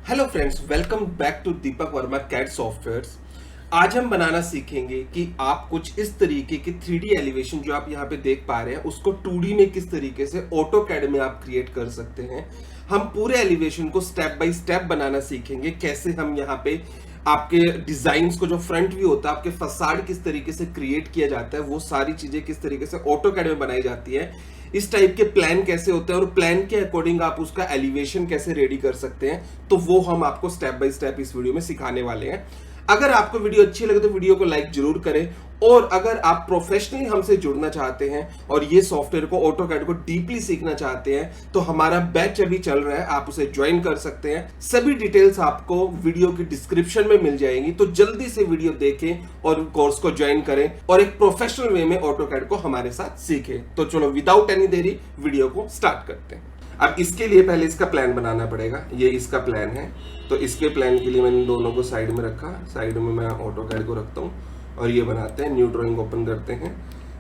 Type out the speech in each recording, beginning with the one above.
Hello friends, welcome back to Deepak Verma CAD softwares. आज हम बनाना सीखेंगे कि आप कुछ इस तरीके की 3D एलिवेशन जो आप यहाँ पे देख पा रहे हैं उसको 2D में किस तरीके से ऑटोकैड में आप क्रिएट कर सकते हैं। हम पूरे एलिवेशन को स्टेप बाय स्टेप बनाना सीखेंगे, कैसे हम यहाँ पे आपके डिजाइन्स को, जो फ्रंट व्यू होता है, आपके फसाड किस तरीके से क्रिएट किया जाता है, वो सारी चीजें किस तरीके से ऑटोकैड में बनाई जाती है, इस टाइप के प्लान कैसे होते हैं और प्लान के अकॉर्डिंग आप उसका एलिवेशन कैसे रेडी कर सकते हैं, तो वो हम आपको स्टेप बाय स्टेप इस वीडियो में सिखाने वाले हैं। अगर आपको वीडियो अच्छी लगे तो वीडियो को लाइक जरूर करें, और अगर आप प्रोफेशनली हमसे जुड़ना चाहते हैं और ये सॉफ्टवेयर को, ऑटोकैड को डीपली सीखना चाहते हैं, तो हमारा बैच अभी चल रहा है, आप उसे ज्वाइन कर सकते हैं। सभी डिटेल्स आपको वीडियो की डिस्क्रिप्शन में मिल जाएंगी, तो जल्दी से वीडियो देखें और कोर्स को ज्वाइन करें और एक प्रोफेशनल वे में ऑटोकैड को हमारे साथ सीखें। तो चलो विदाउट एनी देरी वीडियो को स्टार्ट करते हैं। अब इसके लिए पहले इसका प्लान बनाना पड़ेगा। ये इसका प्लान है, तो इसके प्लान के लिए मैंने दोनों को साइड में रखा। साइड में मैं ऑटोकैड को रखता हूँ और ये बनाते हैं, न्यू ड्राइंग ओपन करते हैं।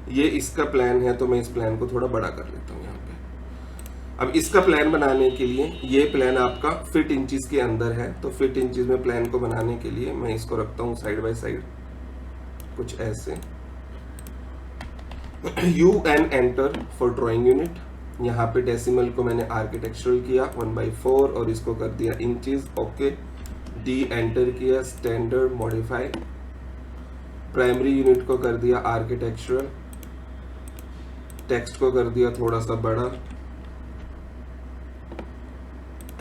ये इसका प्लान है, तो मैं इस प्लान को थोड़ा बड़ा कर लेता हूँ यहाँ पे। अब इसका प्लान बनाने के लिए, ये प्लान आपका फीट इंचेस के अंदर है, तो फीट इंचेस में प्लान को बनाने के लिए मैं इसको रखता हूँ साइड बाय साइड कुछ ऐसे। U N enter for drawing unit. यहाँ पे डेसिमल को मैंने आर्किटेक्चरल किया 1/4 और इसको कर दिया इंचेस। ओके, डी एंटर किया, स्टैंडर्ड मॉडिफाई। प्राइमरी यूनिट को कर दिया आर्किटेक्चरल, टेक्स्ट को कर दिया थोड़ा सा बड़ा,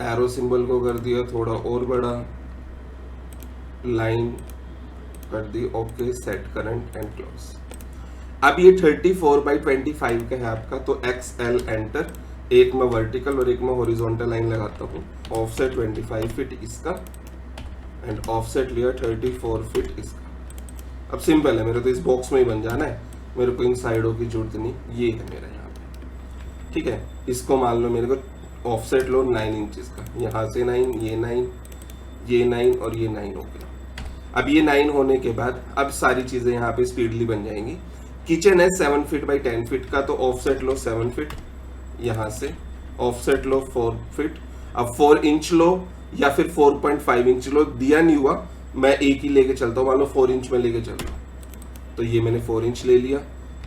एरो सिंबल को कर दिया थोड़ा और बड़ा, लाइन कर दी। Okay, set current and close. अब ये 34/25 का है आपका, तो XL एंटर। एक मैं वर्टिकल और एक मैं हॉरिजॉन्टल लाइन लगाता हूँ। ऑफसेट 25 फीट इसका एंड ऑफसेट लिया 34 फीट इसका। अब सिंपल है, मेरे तो इस बॉक्स में ही बन जाना है, मेरे को इन साइडों की जरूरत नहीं। ये है मेरा यहाँ पे, ठीक है। इसको मान लो मेरे को ऑफसेट लो 9 इंचेस का, यहाँ से 9, ये 9, ये 9 और ये 9 हो गया। अब ये 9 होने के बाद अब सारी चीजें यहाँ पे स्पीडली बन जाएंगी। किचन है 7 फीट बाई 10 फीट का, तो ऑफसेट लो 7 फीट, यहाँ से ऑफसेट लो 4 फीट। अब 4 इंच लो या फिर 4.5 इंच लो, दिया नहीं हुआ, मैं एक ही लेके चलता हूँ। मान लो 4 इंच में लेके चल रहा हूँ, तो ये मैंने 4 इंच ले लिया।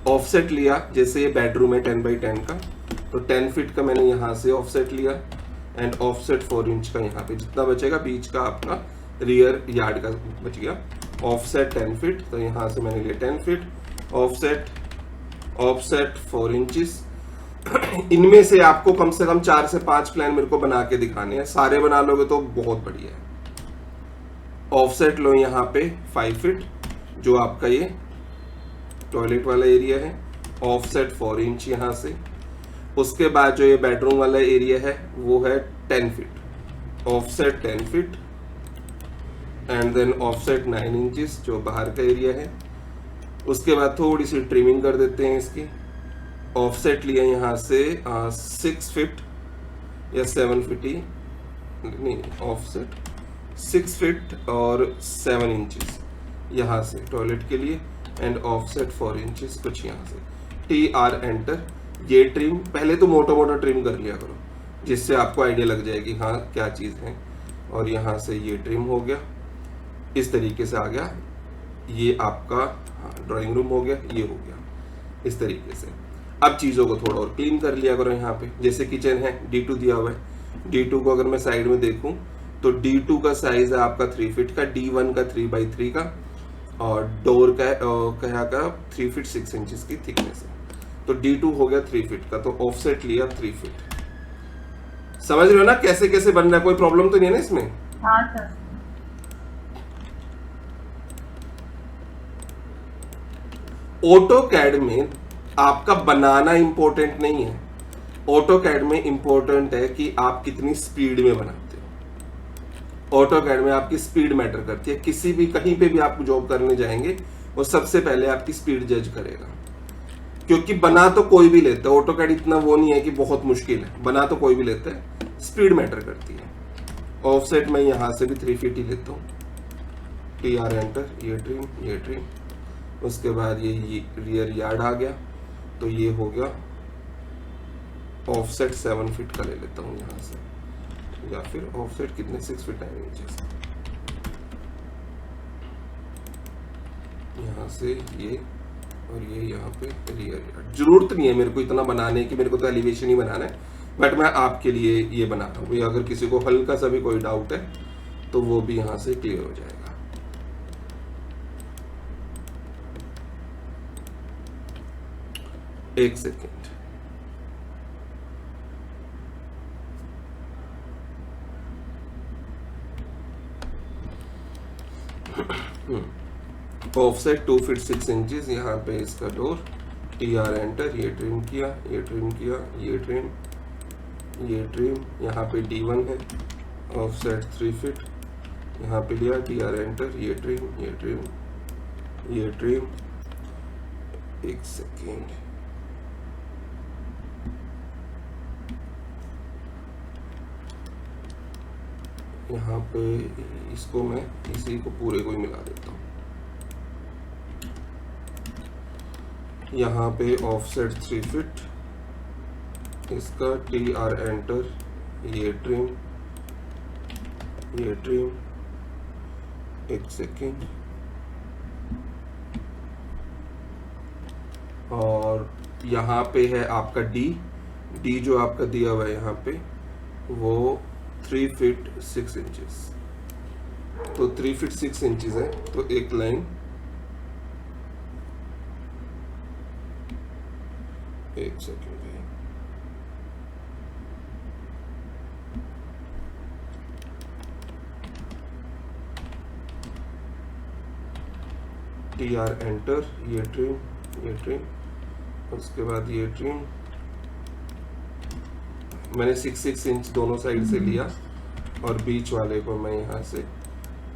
ऑफसेट लिया, जैसे ये बेडरूम है 10/10 का, तो 10 फीट का मैंने यहाँ से ऑफसेट लिया एंड ऑफसेट 4 इंच का यहाँ पे जितना बचेगा बीच का आपका रियर यार्ड का बच गया। ऑफसेट 10 फीट, तो यहाँ से मैंने लिया 10 फीट। Offset 4 inches. इनमें से आपको कम से कम 4 से 5 प्लान मेरे को बना के दिखाने हैं, सारे बना लोगे तो बहुत बढ़िया है। ऑफसेट लो यहाँ पे 5 फीट, जो आपका ये टॉयलेट वाला एरिया है। ऑफसेट 4 इंच यहाँ से। उसके बाद जो ये बेडरूम वाला एरिया है वो है 10 feet. Offset 10 feet and then offset 9 inches, जो बाहर का एरिया है। उसके बाद थोड़ी सी ट्रिमिंग कर देते हैं इसकी। ऑफसेट लिया यहाँ से 6 फीट या 7 फीट ही नहीं, ऑफसेट 6 फीट और 7 इंचेस यहाँ से टॉयलेट के लिए एंड ऑफसेट 4 इंचेस कुछ यहाँ से। TR enter. ये ट्रिम पहले तो मोटा मोटा ट्रिम कर लिया करो, जिससे आपको आइडिया लग जाएगी हाँ क्या चीज़ है। और यहाँ से ये ट्रिम हो गया, इस तरीके से आ गया। ये आपका ड्राइंग रूम हो गया, ये हो गया इस तरीके से। अब चीज़ों को थोड़ा और क्लीन कर लिया करो। यहाँ पे जैसे किचन है, D2 दिया हुआ है। D2 को अगर मैं साइड में देखूं तो D2 का साइज है आपका 3 फीट का, D1 का 3/3 का, और डोर का क्या का 3 फीट 6 इंचेस की थिकनेस है। तो D2 हो गया 3 फीट का, तो ऑफसेट लिया 3 फीट। समझ रहे हो ना कैसे कैसे बन रहा है? कोई प्रॉब्लम तो नहीं है ना इसमें? हाँ सर। ऑटोकैड में आपका बनाना इंपॉर्टेंट नहीं है, ऑटोकैड में इंपॉर्टेंट है कि आप कितनी स्पीड में बनाते हो। ऑटोकैड में आपकी स्पीड मैटर करती है। किसी भी कहीं पे भी आप जॉब करने जाएंगे, वो सबसे पहले आपकी स्पीड जज करेगा, क्योंकि बना तो कोई भी लेता है। ऑटोकैड इतना वो नहीं है कि बहुत मुश्किल है, बना तो कोई भी लेता है, स्पीड मैटर करती है। ऑफसेट में यहां से भी 3 फीट ही लेता हूँ। TR एंटर, ये ट्रिम, ये ट्रिम। उसके बाद ये रियर यार्ड आ गया, तो ये हो गया ऑफसेट 7 फीट का ले लेता हूँ यहाँ से। या फिर ऑफसेट कितने 6 फीट 9 इंचेस। यहाँ से ये और ये यहाँ पे रियर यार्ड। जरूरत नहीं है मेरे को इतना बनाने की, मेरे को तो एलिवेशन ही बनाना है, बट मैं आपके लिए ये बना रहा हूँ। अगर किसी को हल्का सा भी कोई डाउट है तो वो भी यहाँ से क्लियर हो जाएगा। एक सेकेंड। ऑफसेट 2 फीट 6 इंचेस, यहाँ पे इसका डोर, TR एंटर, ये ट्रिम किया, ये ट्रिम किया, ये ट्रिम, ये ट्रिम, यहाँ पे D1 है, ऑफसेट 3 फीट, यहाँ पे लिया, TR एंटर, ये ट्रिम, ये ट्रिम, ये ट्रिम। एक सेकेंड, यहाँ पे इसको मैं इसी को पूरे को ही मिला देता हूँ। यहाँ पे ऑफसेट 3 फीट, इसका TR एंटर, ये ट्रिम, ये ट्रिम। एक सेकेंड, और यहाँ पे है आपका डी जो आपका दिया हुआ है यहाँ पे वो 3 फीट 6 इंचेस, तो 3 फीट 6 इंचेस है, तो एक लाइन, एक सेकेंड भाई, TR एंटर, ये ट्रिम, ये ट्रिम, उसके बाद ये ट्रिम। मैंने 6 इंच दोनों साइड से लिया और बीच वाले को मैं यहाँ से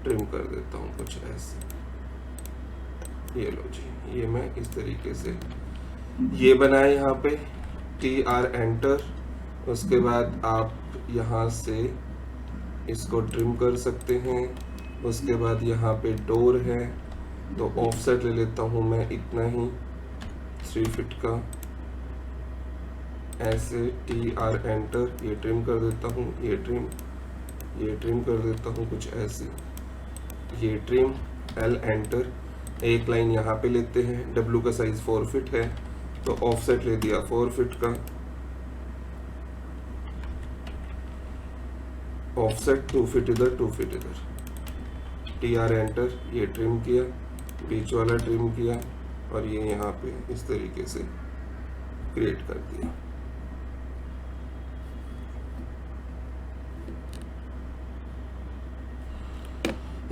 ट्रिम कर देता हूँ कुछ ऐसे। ये लो जी, ये मैं इस तरीके से ये बनाए यहाँ पे, TR एंटर। उसके बाद आप यहाँ से इसको ट्रिम कर सकते हैं। उसके बाद यहाँ पे डोर है, तो ऑफसेट ले लेता हूँ मैं इतना ही 3 फीट का, ऐसे TR एंटर, ये ट्रिम कर देता हूँ, ये ट्रिम, ये ट्रिम कर देता हूँ कुछ ऐसे, ये ट्रिम, L एंटर। एक लाइन यहाँ पे लेते हैं, W का साइज 4 फीट है, तो ऑफसेट ले दिया 4 फीट का, ऑफसेट 2 फीट इधर 2 फीट इधर, TR एंटर, ये ट्रिम किया, बीच वाला ट्रिम किया और ये यहाँ पे इस तरीके से क्रिएट कर दिया।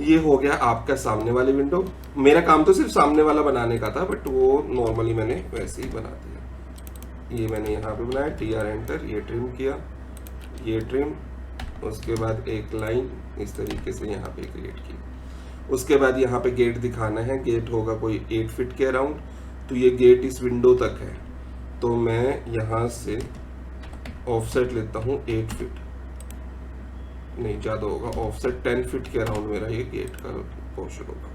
ये हो गया आपका सामने वाली विंडो। मेरा काम तो सिर्फ सामने वाला बनाने का था, बट वो नॉर्मली मैंने वैसे ही बना दिया। ये मैंने यहाँ पे बनाया, TR एंटर, ये ट्रिम किया, ये ट्रिम, उसके बाद एक लाइन इस तरीके से यहाँ पे क्रिएट की। उसके बाद यहाँ पे गेट दिखाना है, गेट होगा कोई 8 फीट के अराउंड, तो ये गेट इस विंडो तक है, तो मैं यहाँ से ऑफसेट लेता हूँ 8 फीट, नहीं ज़्यादा होगा, ऑफसेट 10 फीट के अराउंड मेरा ये गेट का पोर्शन होगा।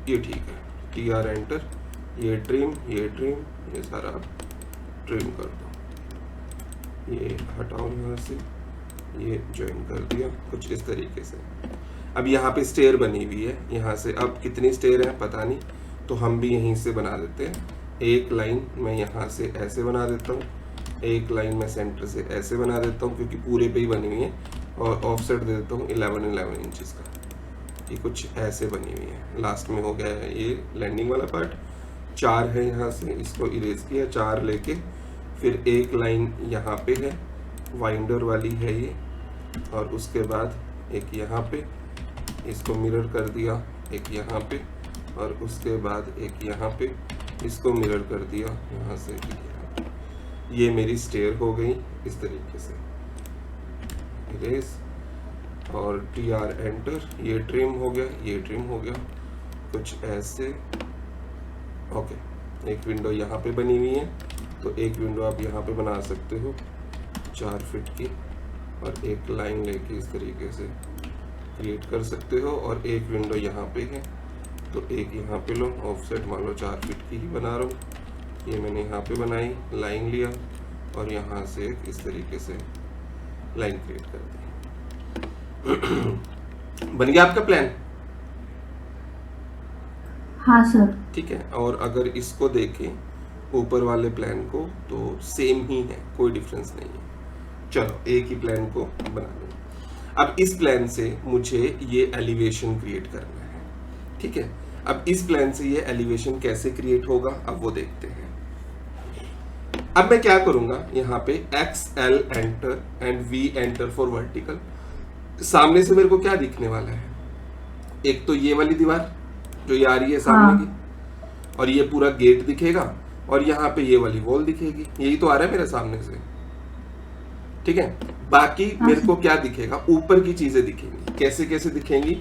ये ठीक है, TR एंटर, ये ट्रिम, ये ट्रिम, ये सारा ट्रिम कर दो, ये हटाओ यहाँ से, ये ज्वाइन कर दिया कुछ इस तरीके से। अब यहाँ पे स्टेयर बनी हुई है, यहाँ से अब कितनी स्टेयर है पता नहीं, तो हम भी यहीं से बना देते हैं। एक लाइन मैं यहाँ से ऐसे बना देता हूँ, एक लाइन मैं सेंटर से ऐसे बना देता हूँ, क्योंकि पूरे पे ही बनी हुई है, और ऑफसेट दे देता हूँ 11 इंचेस का। ये कुछ ऐसे बनी हुई है। लास्ट में हो गया है ये लैंडिंग वाला पार्ट। 4 है, यहाँ से इसको इरेज किया, 4 लेके फिर एक लाइन यहाँ पे है, वाइंडर वाली है ये, और उसके बाद एक यहाँ पे इसको मिरर कर दिया, एक यहाँ पे, और उसके बाद एक यहाँ पे इसको मिरर कर दिया यहाँ से यहाँ पे। ये मेरी स्टेयर हो गई इस तरीके से, इरेज और TR एंटर, ये ट्रिम हो गया, ये ट्रिम हो गया कुछ ऐसे। ओके, एक विंडो यहाँ पे बनी हुई है, तो एक विंडो आप यहाँ पे बना सकते हो 4 फीट की, और एक लाइन लेके इस तरीके से क्रिएट कर सकते हो। और एक विंडो यहाँ पे है, तो एक यहाँ पे लो, ऑफसेट मान लो 4 फीट की ही बना रहा हूँ, ये मैंने यहाँ पे बनाई, लाइन लिया और यहाँ से इस तरीके से लाइन क्रिएट कर दी। बन गया आपका प्लान? हाँ सर। ठीक है, और अगर इसको देखें ऊपर वाले प्लान को तो सेम ही है, कोई डिफरेंस नहीं है। चलो एक ही प्लान को बना लें। अब इस प्लान से मुझे ये एलिवेशन क्रिएट करना है। ठीक है, अब इस प्लान से ये एलिवेशन कैसे क्रिएट होगा अब वो देखते हैं। अब मैं क्या करूंगा, यहाँ पे XL enter and V enter for vertical. सामने से मेरे को क्या दिखने वाला है, एक तो ये वाली दीवार जो ये आ रही है सामने की, और ये पूरा गेट दिखेगा, और यहाँ पे ये वाली वॉल दिखेगी। यही तो आ रहा है मेरे सामने से। ठीक है, बाकी मेरे को क्या दिखेगा, ऊपर की चीजें दिखेंगी। कैसे कैसे दिखेंगी,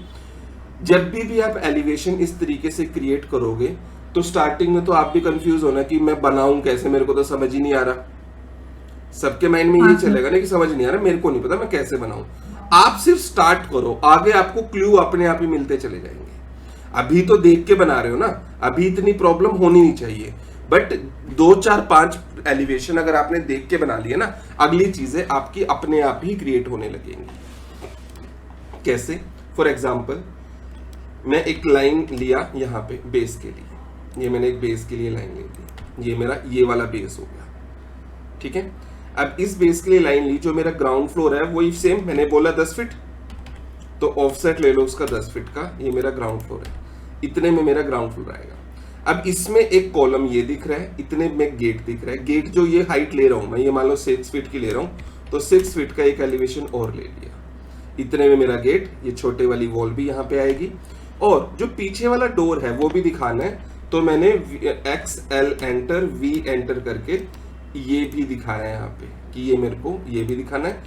जब भी आप एलिवेशन इस तरीके से क्रिएट करोगे तो स्टार्टिंग में तो आप भी कंफ्यूज होना कि मैं बनाऊं कैसे, मेरे को तो समझ ही नहीं आ रहा। सबके माइंड में यही चलेगा ना कि समझ नहीं आ रहा, मेरे को नहीं पता मैं कैसे बनाऊं। आप सिर्फ स्टार्ट करो, आगे आपको क्लू अपने आप ही मिलते चले जाएंगे। अभी तो देख के बना रहे हो ना, अभी इतनी प्रॉब्लम होनी नहीं चाहिए, बट 2 4 5 एलिवेशन अगर आपने देख के बना लिया ना, अगली चीजें आपकी अपने आप ही क्रिएट होने लगेंगी। कैसे, फॉर एग्जाम्पल मैं एक लाइन लिया यहाँ पे बेस के लिए, ये मैंने एक बेस के लिए लाइन ले ली, ये मेरा ये वाला बेस हो गया। ठीक है, अब इस बेस के लिए लाइन ली, जो मेरा ग्राउंड फ्लोर है वही सेम मैंने बोला 10 फीट, तो ऑफसेट ले लो उसका 10 फीट का, ये मेरा ग्राउंड फ्लोर है, इतने में मेरा ग्राउंड फ्लोर आएगा। अब इसमें एक कॉलम ये दिख रहा है, इतने में गेट दिख रहा है। गेट जो ये हाइट ले रहा हूं मैं, ये मान लो 6 फीट की ले रहा हूं, तो 6 फीट का एक एलिवेशन और ले लिया, इतने में मेरा गेट, ये छोटे वाली वॉल भी यहाँ पे आएगी, और जो पीछे वाला डोर है वो भी दिखाना है, तो मैंने XL एंटर V एंटर करके ये भी दिखाया है यहाँ पे कि ये मेरे को ये भी दिखाना है।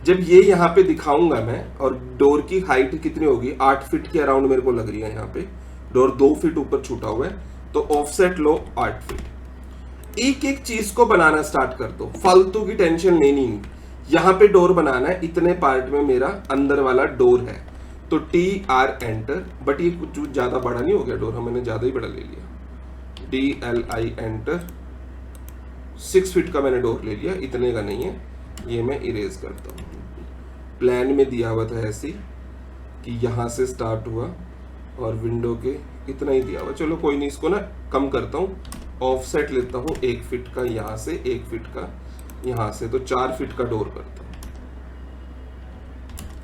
जब ये यहाँ पे दिखाऊंगा मैं, और डोर की हाइट कितनी होगी, 8 फीट के अराउंड मेरे को लग रही है, यहाँ पे डोर 2 फीट ऊपर छूटा हुआ है, तो ऑफसेट लो 8 फीट। एक एक चीज को बनाना स्टार्ट कर दो, फालतू की टेंशन लेनी नहीं। यहाँ पे डोर बनाना है, इतने पार्ट में मेरा अंदर वाला डोर है, तो TR एंटर, बट ये कुछ ज्यादा बड़ा नहीं हो गया डोर, मैंने ज्यादा ही बड़ा ले लिया, DLI एंटर, 6 फीट का मैंने डोर ले लिया, इतने का नहीं है, ये मैं इरेज करता हूँ। प्लान में दिया हुआ था ऐसी कि यहाँ से स्टार्ट हुआ और विंडो के इतना ही दिया हुआ, चलो कोई नहीं, इसको ना कम करता हूँ, ऑफसेट लेता हूँ 1 फीट का यहाँ से, 1 फीट का यहाँ से, तो 4 फीट का डोर करता हूँ,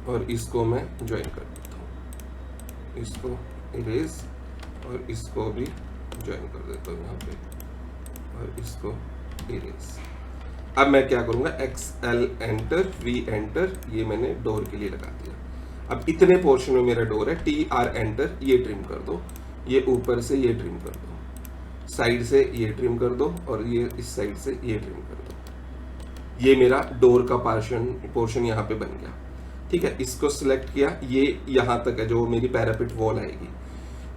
और इसको मैं ज्वाइन कर देता हूँ, इसको इरेज और इसको भी ज्वाइन कर देता हूँ यहाँ पे, और इसको इरेज। अब मैं क्या करूंगा, XL एंटर V एंटर, ये मैंने डोर के लिए लगा दिया। अब इतने पोर्शन में मेरा डोर है, TR एंटर, ये ट्रिम कर दो, ये ऊपर से ये ट्रिम कर दो, साइड से ये ट्रिम कर दो, और ये इस साइड से ये ट्रिम कर दो। ये मेरा डोर का पोर्शन यहाँ पे बन गया। ठीक है, इसको सिलेक्ट किया, ये यहाँ तक है जो मेरी पैरापिट वॉल आएगी,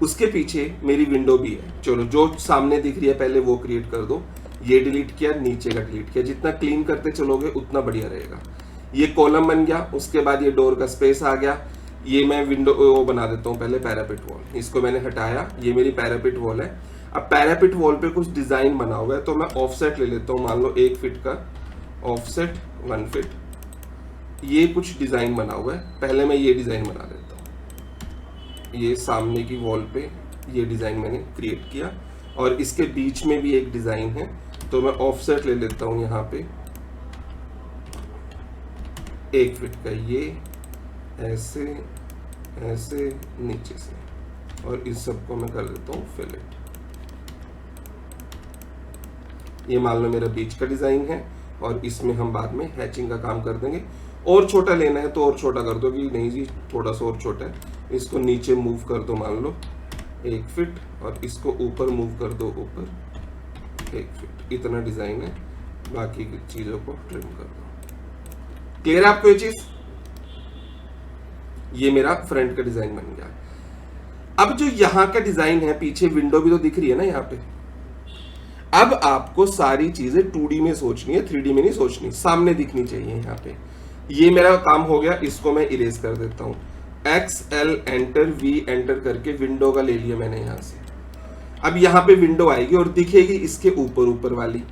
उसके पीछे मेरी विंडो भी है। चलो जो सामने दिख रही है पहले वो क्रिएट कर दो, ये डिलीट किया, नीचे का डिलीट किया, जितना क्लीन करते चलोगे उतना बढ़िया रहेगा। ये कॉलम बन गया, उसके बाद ये डोर का स्पेस आ गया, ये मैं विंडो वो बना देता हूँ पहले पैरापिट वॉल, इसको मैंने हटाया, ये मेरी पैरापिट वॉल है। अब पैरापिट वॉल पे कुछ डिजाइन बना हुआ है, तो मैं ऑफसेट ले लेता हूँ, मान लो 1 फीट का ऑफसेट, 1 फीट, ये कुछ डिजाइन बना हुआ है, पहले मैं ये डिजाइन बना देता हूँ। ये सामने की वॉल पे ये डिजाइन मैंने क्रिएट किया, और इसके बीच में भी एक डिजाइन है, तो मैं ऑफसेट ले लेता हूं यहाँ पे 1 फीट का, ये ऐसे ऐसे नीचे से, और इस सबको मैं कर देता हूँ फिलेट। ये मान लो मेरा बीच का डिजाइन है, और इसमें हम बाद में हैचिंग का काम कर देंगे। और छोटा लेना है तो और छोटा कर दो, कि नहीं जी थोड़ा सा और छोटा है, इसको नीचे मूव कर दो मान लो 1 फीट, और इसको ऊपर मूव कर दो ऊपर 1 फीट, इतना डिजाइन है, बाकी की चीजों को ट्रिम कर दो। क्लियर है आपको ये चीज? ये मेरा फ्रंट का डिजाइन बन गया। अब जो यहाँ का डिजाइन है, पीछे विंडो भी तो दिख रही है ना यहाँ पे, अब आपको सारी चीजें 2D में सोचनी है, 3D में नहीं सोचनी, सामने दिखनी चाहिए यहाँ पे। ये मेरा काम हो गया, इसको मैं इरेज कर देता हूँ, XL एंटर V एंटर करके विंडो का ले लिया मैंने यहाँ से। अब यहाँ पे विंडो आएगी और दिखेगी इसके ऊपर ऊपर वाली।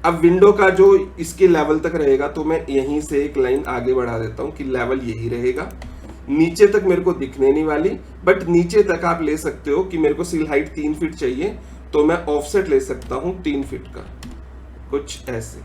अब विंडो का जो इसके लेवल तक रहेगा तो मैं यहीं से एक लाइन आगे बढ़ा देता हूं कि लेवल यही रहेगा, नीचे तक मेरे को दिखने नहीं वाली, बट नीचे तक आप ले सकते हो कि मेरे को सील हाइट 3 फीट चाहिए तो मैं ऑफसेट ले सकता हूं 3 फीट का, कुछ ऐसे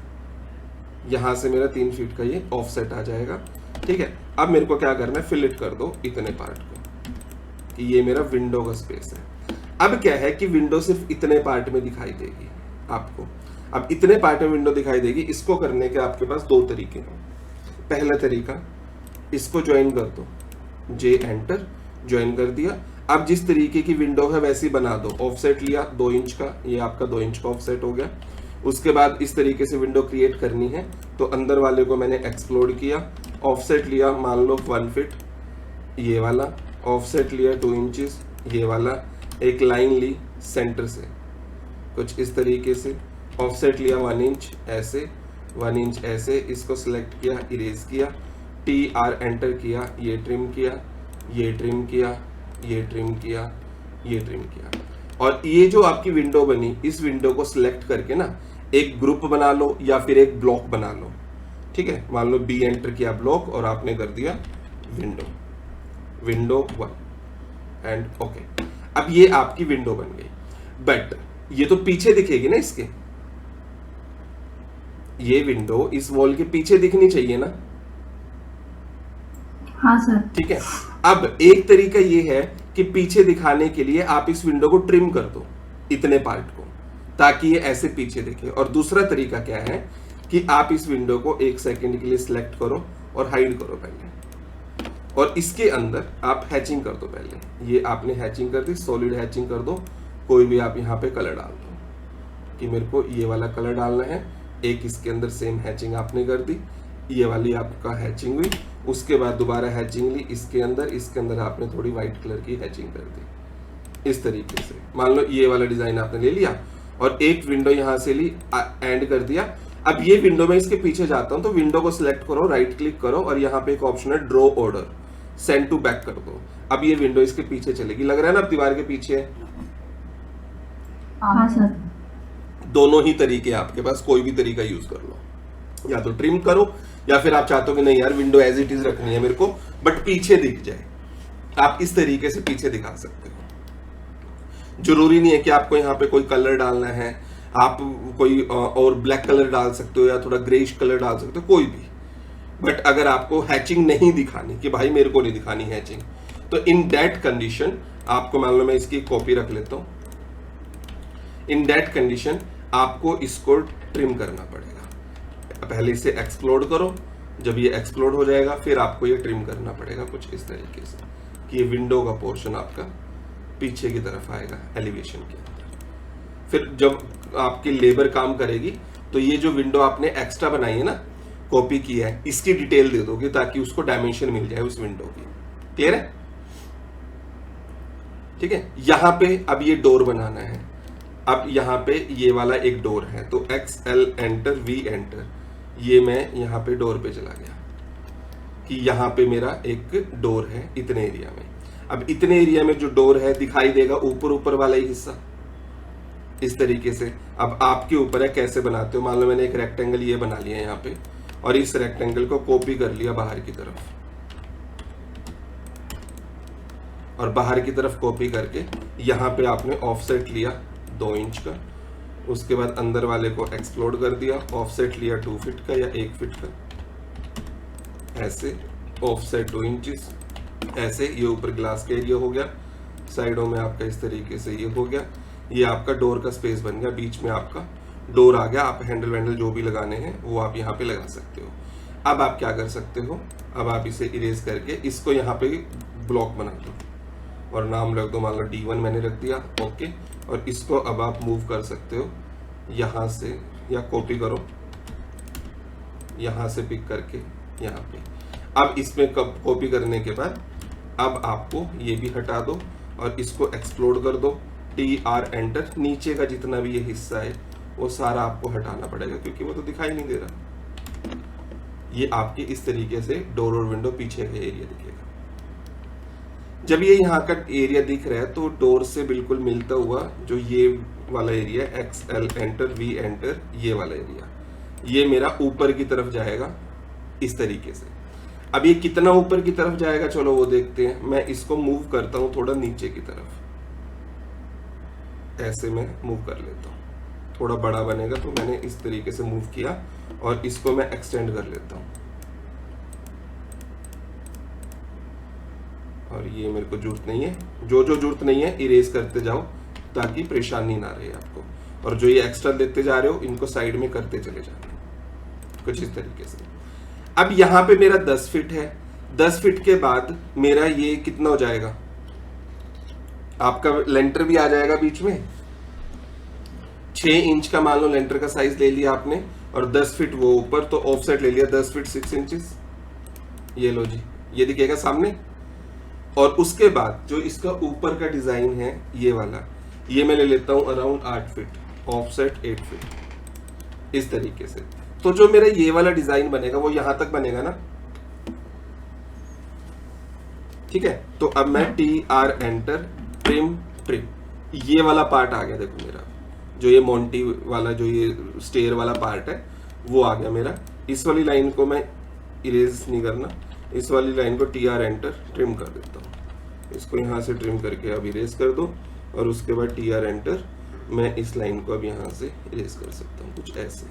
यहां से मेरा 3 फीट का ये ऑफसेट आ जाएगा। ठीक है, अब मेरे को क्या करना है, फिलिट कर दो इतने पार्ट को कि ये मेरा विंडो का स्पेस है। अब क्या है कि विंडो सिर्फ इतने पार्ट में दिखाई देगी आपको। अब इतने पार्ट में विंडो दिखाई देगी, इसको करने के आपके पास दो तरीके हैं। पहला तरीका, इसको ज्वाइन कर दो, जे एंटर, ज्वाइन कर दिया। अब जिस तरीके की विंडो है वैसी बना दो, ऑफसेट लिया 2 इंच का, ये आपका 2 इंच का ऑफसेट हो गया। उसके बाद इस तरीके से विंडो क्रिएट करनी है तो अंदर वाले को मैंने एक्सप्लोड किया, ऑफसेट लिया मान लो 1 फीट, ये वाला ऑफसेट लिया 2 इंचेस, ये वाला एक लाइन ली सेंटर से कुछ इस तरीके से, ऑफसेट लिया 1 इंच ऐसे, 1 इंच ऐसे, इसको सिलेक्ट किया, इरेज किया, TR एंटर किया, ये ट्रिम किया, ये ट्रिम किया, ये ट्रिम किया, ये ट्रिम किया। और ये जो आपकी विंडो बनी, इस विंडो को सिलेक्ट करके ना एक ग्रुप बना लो या फिर एक ब्लॉक बना लो। ठीक है, मान लो B एंटर किया ब्लॉक और आपने कर दिया विंडो 1 एंड ओके। अब ये आपकी विंडो बन गई, बट ये तो पीछे दिखेगी ना इसके, ये विंडो इस वॉल के पीछे दिखनी चाहिए ना। हाँ सर। ठीक है, अब एक तरीका ये है कि पीछे दिखाने के लिए आप इस विंडो को ट्रिम कर दो इतने पार्ट को, ताकि ये ऐसे पीछे दिखे। और दूसरा तरीका क्या है कि आप इस विंडो को 1 सेकंड के लिए सिलेक्ट करो और हाइड करो पहले, और इसके अंदर आप हैचिंग कर दो पहले। ये आपने हैचिंग कर दी, सॉलिड हैचिंग कर दो, कोई भी आप यहाँ पे कलर डाल दो कि मेरे को ये वाला कलर डालना है। एक इसके अंदर सेम हैचिंग आपने कर दी, ये वाली आपका हैचिंग हुई, उसके बाद दोबारा हैचिंग ली इसके अंदर आपने थोड़ी व्हाइट कलर की हैचिंग कर दी इस तरीके से। मान लो ये वाला डिजाइन आपने ले लिया और एक विंडो यहां से ली, एंड कर दिया। अब ये विंडो में इसके पीछे जाता हूं तो विंडो को सिलेक्ट करो, राइट क्लिक करो और यहाँ पे एक ऑप्शन है draw order, send to back कर दो। अब ये विंडो इसके पीछे चलेगी, लग रहा है ना अब दीवार के पीछे है। हाँ सर। दोनों ही तरीके आपके पास, कोई भी तरीका यूज कर लो, या तो ट्रिम करो या फिर आप चाहते हो कि नहीं यार विंडो एज इट इज रखनी है मेरे को बट पीछे दिख जाए, आप इस तरीके से पीछे दिखा सकते हो। जरूरी नहीं है कि आपको यहाँ पे कोई कलर डालना है, आप कोई और ब्लैक कलर डाल सकते हो या थोड़ा ग्रेइश कलर डाल सकते हो, कोई भी। बट अगर आपको हैचिंग नहीं दिखानी कि भाई मेरे को नहीं दिखानी हैचिंग, तो इन दैट कंडीशन आपको, मान लो मैं इसकी कॉपी रख लेता हूं, इन दैट कंडीशन आपको इसको ट्रिम करना पड़ेगा। पहले इसे एक्सप्लोड करो, जब ये एक्सप्लोड हो जाएगा फिर आपको ये ट्रिम करना पड़ेगा कुछ इस तरीके से कि ये विंडो का पोर्शन आपका पीछे की तरफ आएगा एलिवेशन के अंदर। फिर जब आपकी लेबर काम करेगी तो ये जो विंडो आपने एक्स्ट्रा बनाई है ना, कॉपी की है, इसकी डिटेल दे दोगे ताकि उसको डायमेंशन मिल जाए उस विंडो की। क्लियर है? ठीक है, यहां पे अब ये डोर बनाना है। अब यहाँ पे ये वाला एक डोर है तो XL एंटर, V एंटर, ये मैं यहाँ पे डोर पे चला गया कि यहाँ पे मेरा एक डोर है इतने एरिया में। अब इतने एरिया में जो डोर है दिखाई देगा ऊपर वाला ही हिस्सा इस तरीके से। अब आपके ऊपर है कैसे बनाते हो। मान लो मैंने एक रेक्टेंगल ये बना लिया यहाँ पे और इस रेक्टेंगल को कॉपी कर लिया बाहर की तरफ, और बाहर की तरफ कॉपी करके यहाँ पे आपने ऑफसेट लिया 2 इंच का, उसके बाद अंदर वाले को एक्सप्लोड कर दिया, ऑफसेट लिया 2 फीट का या 1 फीट का, ऐसे ऑफसेट 2 इंचेस, ऐसे ये ऊपर ग्लास का एरिया हो गया, साइडों में आपका इस तरीके से ये हो गया, ये आपका डोर का स्पेस बन गया, बीच में आपका डोर आ गया। आप हैंडल वैंडल जो भी लगाने हैं वो आप यहाँ पे लगा सकते हो। अब आप क्या कर सकते हो, अब आप इसे इरेज करके इसको यहाँ पे ब्लॉक बना दो और नाम रख दो, मान लो D1 मैंने रख दिया, ओके। और इसको अब आप मूव कर सकते हो यहाँ से, या कॉपी करो यहाँ से पिक करके यहाँ पे। अब इसमें कॉपी करने के बाद अब आपको ये भी हटा दो और इसको एक्सप्लोड कर दो, TR एंटर। नीचे का जितना भी ये हिस्सा है वो सारा आपको हटाना पड़ेगा क्योंकि वो तो दिखाई नहीं दे रहा। ये आपके इस तरीके से डोर और विंडो पीछे का एरिया दिखेगा। जब ये यहाँ का एरिया दिख रहा है तो डोर से बिल्कुल मिलता हुआ जो ये वाला area XL enter, V enter, ये वाला एरिया ये मेरा ऊपर की तरफ जाएगा इस तरीके से। अब ये कितना ऊपर की तरफ जाएगा चलो वो देखते हैं। मैं इसको मूव करता हूं थोड़ा नीचे की तरफ, ऐसे मैं मूव कर लेता हूं, थोड़ा बड़ा बनेगा तो मैंने इस तरीके से मूव किया और इसको मैं एक्सटेंड कर लेता हूं। और ये मेरे को जरूरत नहीं है, जो जरूरत नहीं है इरेज करते जाओ ताकि परेशानी ना रहे आपको। और जो ये एक्स्ट्रा देते जा रहे हो इनको साइड में करते चले जाना, कुछ इस तरीके से। अब यहां पे मेरा 10 फीट है, 10 फीट के बाद मेरा ये कितना हो जाएगा, आपका लेंटर भी आ जाएगा बीच में। 6 इंच का मान लो लेंटर का साइज ले लिया आपने और 10 फीट वो ऊपर, तो ऑफसेट ले लिया 10 फीट 6 इंचेस। ये लो जी, ये दिखेगा सामने। और उसके बाद जो इसका ऊपर का डिजाइन है ये वाला, ये मैं ले लेता हूं अराउंड 8 फीट, ऑफसेट 8 फीट इस तरीके से। तो जो मेरा ये वाला डिजाइन बनेगा वो यहां तक बनेगा ना, ठीक है। तो अब मैं TR एंटर ट्रिम ट्रिम, ये वाला पार्ट आ गया। देखो मेरा जो ये मोंटी वाला जो ये स्टेयर वाला पार्ट है वो आ गया मेरा। इस वाली लाइन को मैं इरेज नहीं करना, इस वाली लाइन को TR एंटर ट्रिम कर देता हूँ। इसको यहाँ से ट्रिम करके अब इरेज कर दो और उसके बाद TR एंटर, मैं इस लाइन को अब यहाँ से इरेज कर सकता हूँ, कुछ ऐसे।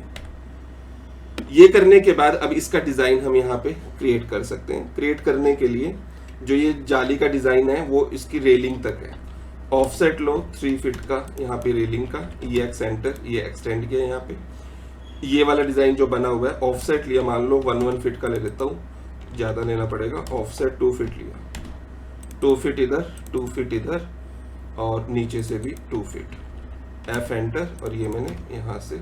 ये करने के बाद अब इसका डिजाइन हम यहाँ पे क्रिएट कर सकते हैं। क्रिएट करने के लिए जो ये जाली का डिजाइन है वो इसकी रेलिंग तक है। ऑफसेट लो 3 फीट का यहाँ पे रेलिंग का, ये एक्स एंटर, ये एक्सटेंड किया यहाँ पे। ये वाला डिजाइन जो बना हुआ है ऑफसेट लिया, मान लो 1 फीट का ले लेता हूँ, ज्यादा लेना पड़ेगा। ऑफसेट 2 फीट लिया, 2 फीट इधर, 2 फीट इधर और नीचे से भी 2 फीट। F एंटर और ये मैंने यहाँ से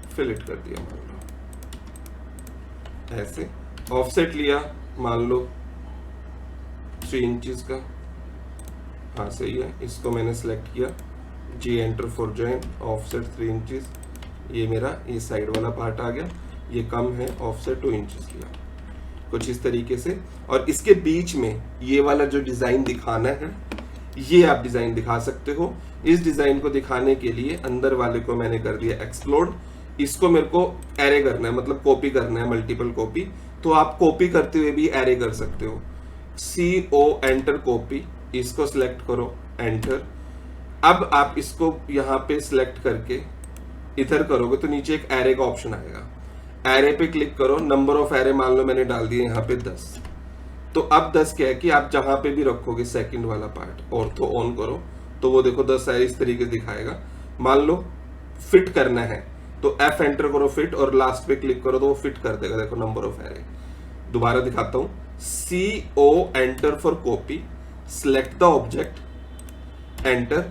फिलेट कर दिया, मान लो ऐसे। ऑफसेट लिया मान लो 3 इंचेस का, हाँ सही है। इसको मैंने सेलेक्ट किया, G enter for join, offset 3 inches. ये मेरा ये साइड वाला पार्ट आ गया, ये कम है, ऑफसेट 2 इंचेस लिया, कुछ इस तरीके से। और इसके बीच में ये वाला जो डिजाइन दिखाना है ये आप डिजाइन दिखा सकते हो। इस डिजाइन को दिखाने के लिए अंदर वाले को मैंने कर दिया एक्सप्लोड। इसको मेरे को एरे करना है, मतलब कॉपी करना है, मल्टीपल कॉपी। तो आप कॉपी करते हुए भी एरे कर सकते हो। CO एंटर कॉपी, इसको सिलेक्ट करो एंटर। अब आप इसको यहाँ पे सिलेक्ट करके इधर करोगे तो नीचे एक एरे का ऑप्शन आएगा। एरे पे क्लिक करो, नंबर ऑफ एरे मान लो मैंने डाल दिए यहाँ पे 10। तो अब 10 क्या है कि आप जहां पे भी रखोगे सेकंड वाला पार्ट और तो ऑन करो तो वो देखो 10 एरे इस तरीके से दिखाएगा। मान लो फिट करना है तो F एंटर करो फिट और लास्ट पे क्लिक करो तो वो फिट कर देगा। देखो नंबर ऑफ एरे, दोबारा दिखाता हूं। CO enter for copy, select the object enter,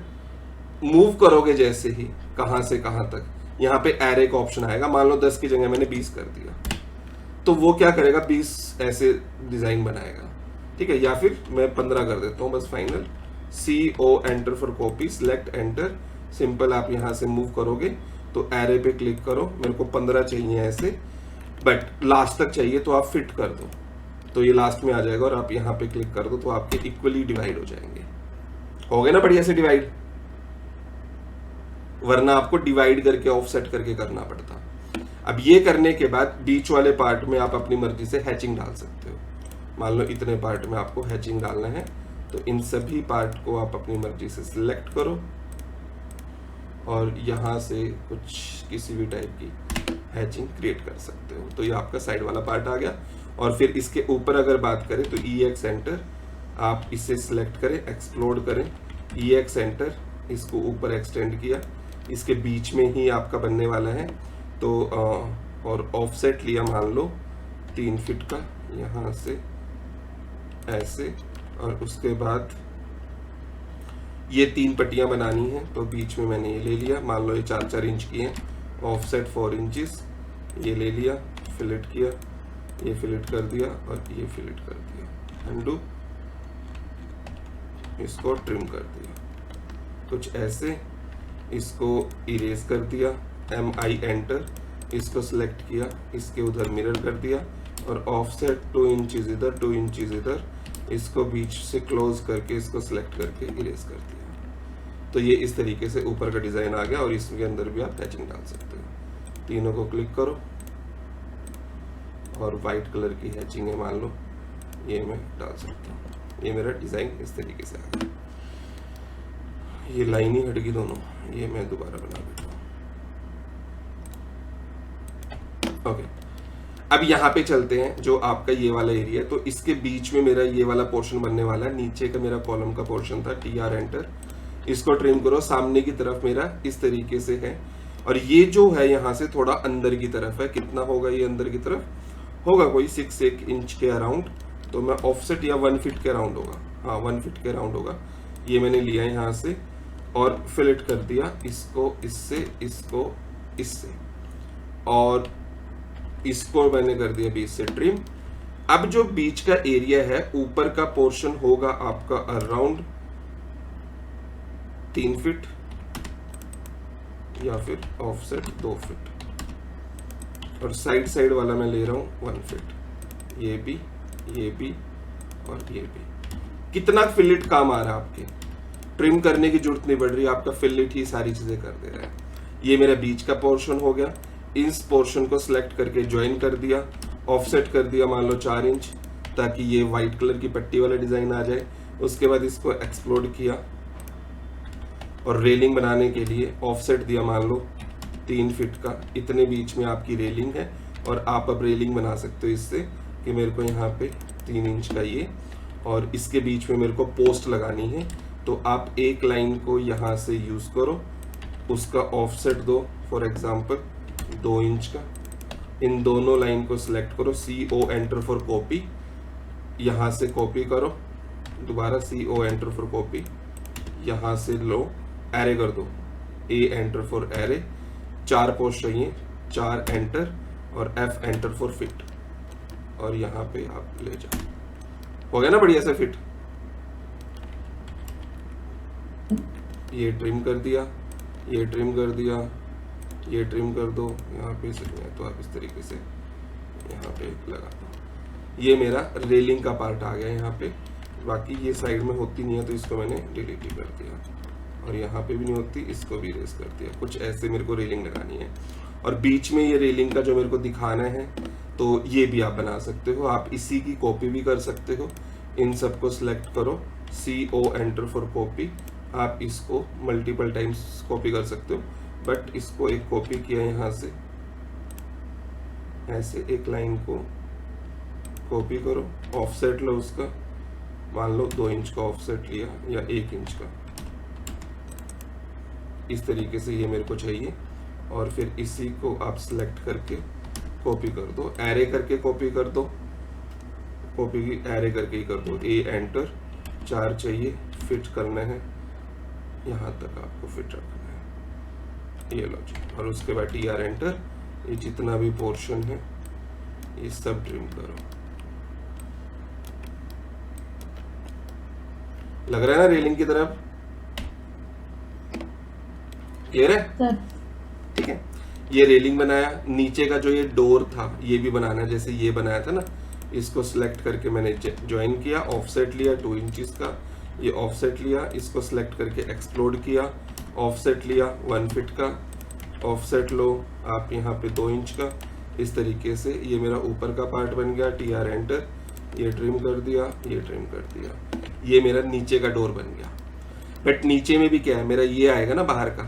move करोगे जैसे ही कहां से कहां तक, यहाँ पे एरे का ऑप्शन आएगा। मान लो 10 की जगह मैंने 20 कर दिया तो वो क्या करेगा, 20 ऐसे डिजाइन बनाएगा, ठीक है। या फिर मैं 15 कर देता हूँ बस, final. CO enter for copy, select enter, simple. आप यहाँ से मूव करोगे तो एरे पे क्लिक करो, मेरे को 15 चाहिए ऐसे, बट लास्ट तक चाहिए तो आप फिट कर दो तो ये लास्ट में आ जाएगा। और आप यहाँ पे क्लिक कर दो तो आपके इक्वली डिवाइड हो जाएंगे। हो गए ना बढ़िया से डिवाइड, वरना आपको डिवाइड करके ऑफसेट करके करना पड़ता। अब ये करने के बाद बीच वाले पार्ट में आप अपनी मर्जी से हैचिंग डाल सकते हो। मान लो इतने पार्ट में आपको हैचिंग डालना है तो इन सभी पार्ट को आप अपनी मर्जी से सिलेक्ट करो और यहाँ से कुछ किसी भी टाइप की हैचिंग क्रिएट कर सकते हो। तो ये आपका साइड वाला पार्ट आ गया। और फिर इसके ऊपर अगर बात करें तो EX एंटर, आप इसे सिलेक्ट करें, एक्सप्लोड करें, EX एंटर, इसको ऊपर एक्सटेंड किया, इसके बीच में ही आपका बनने वाला है। तो और ऑफसेट लिया मान लो 3 फीट का, यहाँ से ऐसे, और उसके बाद ये 3 पट्टियां बनानी है तो बीच में मैंने ये ले लिया, मान लो ये 4-4 इंच की है। ऑफसेट 4 इंचेस, ये ले लिया, फिलेट किया, ये फिलेट कर दिया और ये फिलेट कर दिया, अनडू, इसको ट्रिम कर दिया, कुछ ऐसे। इसको इरेज कर दिया, MI एंटर, इसको सिलेक्ट किया, इसके उधर मिरर कर दिया और ऑफसेट 2 इंचेस इधर, 2 इंचेस इधर, इसको बीच से क्लोज करके इसको सिलेक्ट करके इरेज कर दिया। तो ये इस तरीके से ऊपर का डिजाइन आ गया और इसके अंदर भी आप हैचिंग डाल सकते हो। तीनों को क्लिक करो और वाइट कलर की हैचिंग है, मान लो ये मैं डाल सकता हूँ। ये मेरा डिज़ाइन इस तरीके से आ गया। ये लाइन ही हट गई दोनों, ये मैं दोबारा बना देता हूँ। ओके, अब यहाँ पे चलते हैं, जो आपका ये वाला एरिया है, तो इसके बीच में मेरा ये वाला पोर्शन बनने वाला है। नीचे का मेरा कॉलम का पोर्शन था, TR एंटर, इसको ट्रिम करो। सामने की तरफ मेरा इस तरीके से है, और ये जो है यहाँ से थोड़ा अंदर की तरफ है। कितना होगा ये अंदर की तरफ? होगा कोई 6 इंच के अराउंड। तो मैं ऑफसेट या 1 फीट के अराउंड होगा, हाँ 1 फीट के अराउंड होगा। ये मैंने लिया यहाँ से और फिलेट कर दिया इसको इससे, इसको इससे, और इसको मैंने कर दिया बीच से ट्रिम। अब जो बीच का एरिया है, ऊपर का पोर्शन होगा आपका अराउंड 3 फीट या फिर ऑफसेट 2 फीट, और साइड साइड वाला मैं ले रहा हूं 1 फीट। ये भी और ये भी। कितना फिलेट काम आ रहा है आपके, ट्रिम करने की जरूरत नहीं पड़ रही, आपका फिलेट ही सारी चीजें कर दे रहा है। ये मेरा बीच का पोर्शन हो गया। इस पोर्शन को सिलेक्ट करके ज्वाइन कर दिया, ऑफसेट कर दिया मान लो 4 इंच, ताकि ये व्हाइट कलर की पट्टी वाला डिजाइन आ जाए। उसके बाद इसको एक्सप्लोड किया और रेलिंग बनाने के लिए ऑफसेट दिया मान लो 3 फीट का। इतने बीच में आपकी रेलिंग है, और आप अब रेलिंग बना सकते हो इससे कि मेरे को यहाँ पे 3 इंच का ये, और इसके बीच में मेरे को पोस्ट लगानी है। तो आप एक लाइन को यहाँ से यूज करो, उसका ऑफसेट दो फॉर एग्जांपल 2 इंच का। इन दोनों लाइन को सिलेक्ट करो, CO एंटर फॉर कॉपी, यहाँ से कॉपी करो, दोबारा CO एंटर फॉर कॉपी, यहाँ से लो एरे कर दो, A enter for array. 4 post चाहिए, 4 एंटर और F एंटर फॉर फिट, और यहाँ पे आप ले जाओ। हो गया ना बढ़िया से फिट। ये ट्रिम कर दिया, ये ट्रिम कर दिया, ये ट्रिम कर दो। यहाँ पे सही है तो आप इस तरीके से यहाँ पे लगा दो। ये मेरा रेलिंग का पार्ट आ गया यहाँ पे। बाकी ये साइड में होती नहीं है तो इसको मैंने डिलीट ही कर दिया, और यहाँ पे भी नहीं होती, इसको भी इरेज कर दिया। कुछ ऐसे मेरे को रेलिंग लगानी है, और बीच में ये रेलिंग का जो मेरे को दिखाना है, तो ये भी आप बना सकते हो। आप इसी की कॉपी भी कर सकते हो। इन सबको सिलेक्ट करो, CO एंटर फॉर कॉपी। आप इसको मल्टीपल टाइम्स कॉपी कर सकते हो, बट इसको एक कॉपी किया यहाँ से, ऐसे एक लाइन को कॉपी करो, ऑफसेट लो उसका, मान लो 2 इंच का ऑफसेट लिया या 1 इंच का, इस तरीके से ये मेरे को चाहिए। और फिर इसी को आप सिलेक्ट करके कॉपी कर दो, एरे करके कॉपी कर दो, कॉपी की एरे करके ही कर दो। A एंटर, 4 चाहिए, फिट करना है, यहाँ तक आपको फिट रखना है, ये लो जी। और उसके बाद TR एंटर, ये जितना भी पोर्शन है ये सब ट्रिम करो। लग रहा है ना रेलिंग की तरफ? क्लियर है? ठीक है, ये रेलिंग बनाया। नीचे का जो ये डोर था ये भी बनाना है, जैसे ये बनाया था ना, इसको सिलेक्ट करके मैंने ज्वाइन किया, ऑफसेट लिया 2 इंचेस का, ये ऑफसेट लिया, इसको सिलेक्ट करके एक्सप्लोड किया, ऑफसेट लिया 1 फीट का, ऑफसेट लो आप यहाँ पे 2 इंच का। इस तरीके से ये मेरा ऊपर का पार्ट बन गया। TR एंटर, ये ट्रिम कर दिया, ये ट्रिम कर दिया, ये मेरा नीचे का डोर बन गया। बट नीचे में भी क्या है, मेरा ये आएगा ना बाहर का,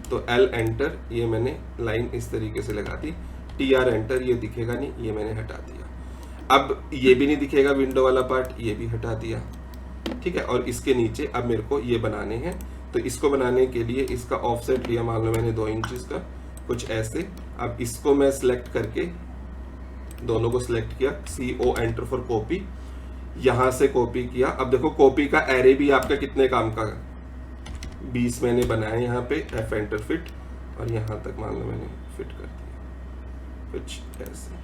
तो L एंटर, ये मैंने लाइन इस तरीके से लगा दी। TR एंटर, ये दिखेगा नहीं, ये मैंने हटा दिया। अब ये भी नहीं दिखेगा विंडो वाला पार्ट, ये भी हटा दिया। ठीक है, और इसके नीचे अब मेरे को ये बनाने हैं, तो इसको बनाने के लिए इसका ऑफसेट लिया मान लो मैंने 2 इंचेस का, कुछ ऐसे। अब इसको मैं सिलेक्ट करके दोनों को सिलेक्ट किया, CO एंटर फॉर कॉपी, यहां से कॉपी किया। अब देखो कॉपी का एरे भी आपका कितने काम का है, 20 मैंने बनाया यहाँ पे, F एंटर फिट, और यहाँ तक मान लो मैंने फिट कर दिया, कुछ ऐसे।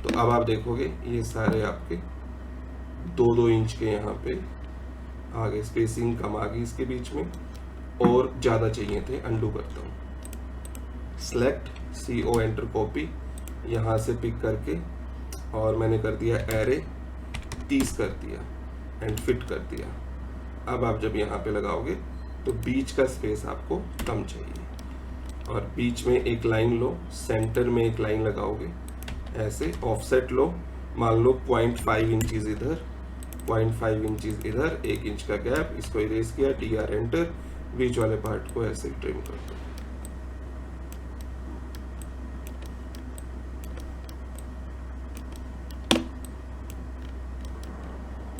तो अब आप देखोगे ये सारे आपके 2-2 इंच के यहाँ पे आ गए, स्पेसिंग कम आ गई इसके बीच में, और ज़्यादा चाहिए थे। अंडू करता हूँ, सेलेक्ट, CO एंटर कॉपी, यहाँ से पिक करके, और मैंने कर दिया एरे, 30 कर दिया एंड फिट कर दिया। अब आप जब यहाँ पे लगाओगे तो बीच का स्पेस आपको कम चाहिए, और बीच में एक लाइन लो, सेंटर में एक लाइन लगाओगे ऐसे, ऑफसेट लो, मान लो 0.5 इंचज इधर, 0.5 इंचज इधर, 1 इंच का गैप, इसको इरेज किया, TR एंटर, बीच वाले पार्ट को ऐसे ट्रिम कर दो।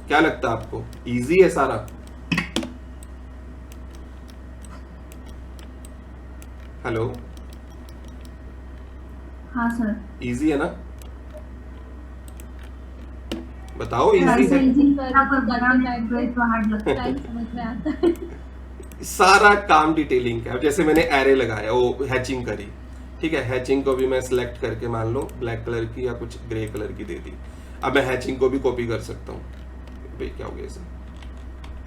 क्या लगता है आपको, इजी है सारा? हेलो, हाँ सर। इजी है ना? बताओ इजी है? समझ में आता है। सारा काम डिटेलिंग का। जैसे मैंने एरे लगाया, वो हैचिंग करी, ठीक है, हैचिंग को भी मैं सिलेक्ट करके मान लो ब्लैक कलर की या कुछ ग्रे कलर की दे दी। अब मैं हैचिंग को भी कॉपी कर सकता हूँ। भाई क्या हो गया इसे,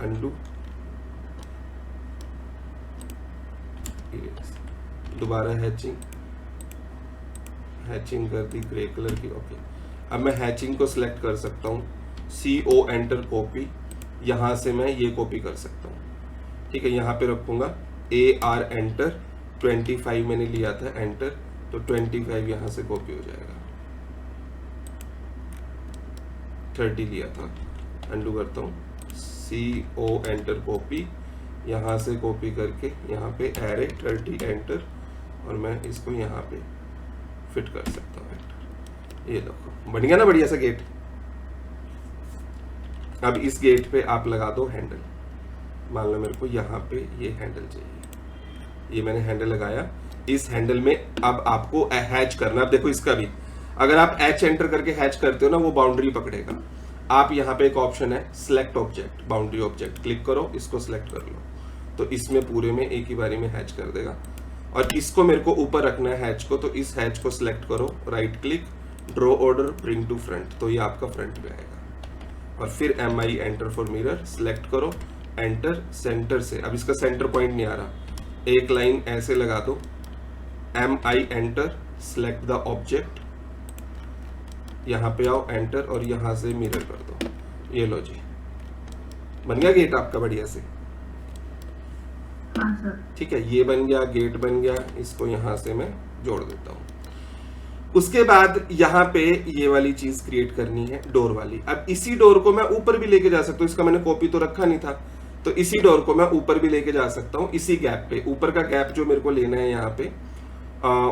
अंडू, दोबारा हैचिंग, हैचिंग कर दी ग्रे कलर की, ओके। अब मैं हैचिंग को सिलेक्ट कर सकता हूँ, CO एंटर कॉपी, यहाँ से मैं ये कॉपी कर सकता हूँ, ठीक है, यहाँ पे रखूंगा, AR एंटर, 25 मैंने लिया था एंटर, तो 25 यहाँ से कॉपी हो जाएगा, 30 लिया था, अंडू करता हूँ, CO एंटर कॉपी, यहाँ से कॉपी करके यहाँ पे एरे 30 एंटर, और मैं इसको यहाँ पे फिट कर सकता हूँ एंटर। ये देखो बन गया ना बढ़िया सा गेट। अब इस गेट पे आप लगा दो हैंडल, मान लो मेरे को यहाँ पे ये हैंडल चाहिए, ये मैंने हैंडल लगाया। इस हैंडल में अब आपको हैच करना, अब देखो इसका भी अगर आप H एंटर करके हैच करते हो ना, वो बाउंड्री पकड़ेगा। आप यहाँ पे एक ऑप्शन है select object, boundary object, click करो, इसको सिलेक्ट कर लो, तो इसमें पूरे में एक ही बारी में हैच कर देगा। और इसको मेरे को ऊपर रखना है हैच को, तो इस हैच को सिलेक्ट करो, right click, draw order, bring to front, तो ये आपका फ्रंट पे आएगा। और फिर MI enter for mirror, select करो, एंटर, सेंटर से, अब इसका सेंटर पॉइंट नहीं आ रहा, एक लाइन ऐसे लगा दो, MI enter, select the object, यहाँ पे आओ एंटर, और यहाँ से मिरर कर दो, ये लो जी, बन गया गेट आपका बढ़िया से। हाँ सर। ठीक है, ये बन गया, गेट बन गया, इसको यहाँ से मैं जोड़ देता हूँ। उसके बाद यहाँ पे ये वाली चीज क्रिएट करनी है, डोर वाली। अब इसी डोर को मैं ऊपर भी लेके जा सकता हूँ, इसका मैंने कॉपी तो रखा नहीं था, तो इसी डोर को मैं ऊपर भी लेके जा सकता हूँ, इसी गैप पे। ऊपर का गैप जो मेरे को लेना है यहाँ पे,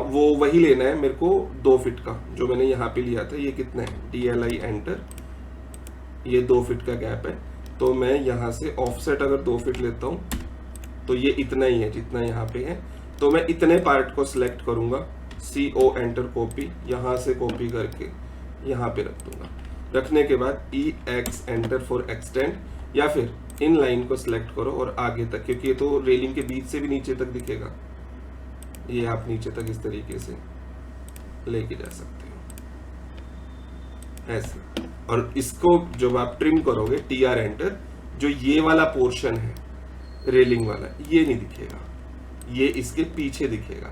वो वही लेना है मेरे को 2 फीट का, जो मैंने यहाँ पे लिया था। ये कितना है, DLI एंटर, ये 2 फीट का गैप है, तो मैं यहाँ से ऑफसेट अगर 2 फीट लेता हूँ, तो ये इतना ही है जितना यहाँ पे है, तो मैं इतने पार्ट को सिलेक्ट करूंगा, CO एंटर कॉपी, यहाँ से कॉपी करके यहाँ पे रख दूंगा। रखने के बाद EX एंटर फॉर एक्सटेंड, या फिर इन लाइन को सिलेक्ट करो और आगे तक, क्योंकि ये तो रेलिंग के बीच से भी नीचे तक दिखेगा, ये आप नीचे तक इस तरीके से लेके जा सकते हो ऐसे। और इसको जब आप ट्रिम करोगे, TR एंटर, जो ये वाला पोर्शन है रेलिंग वाला, ये नहीं दिखेगा, ये इसके पीछे दिखेगा।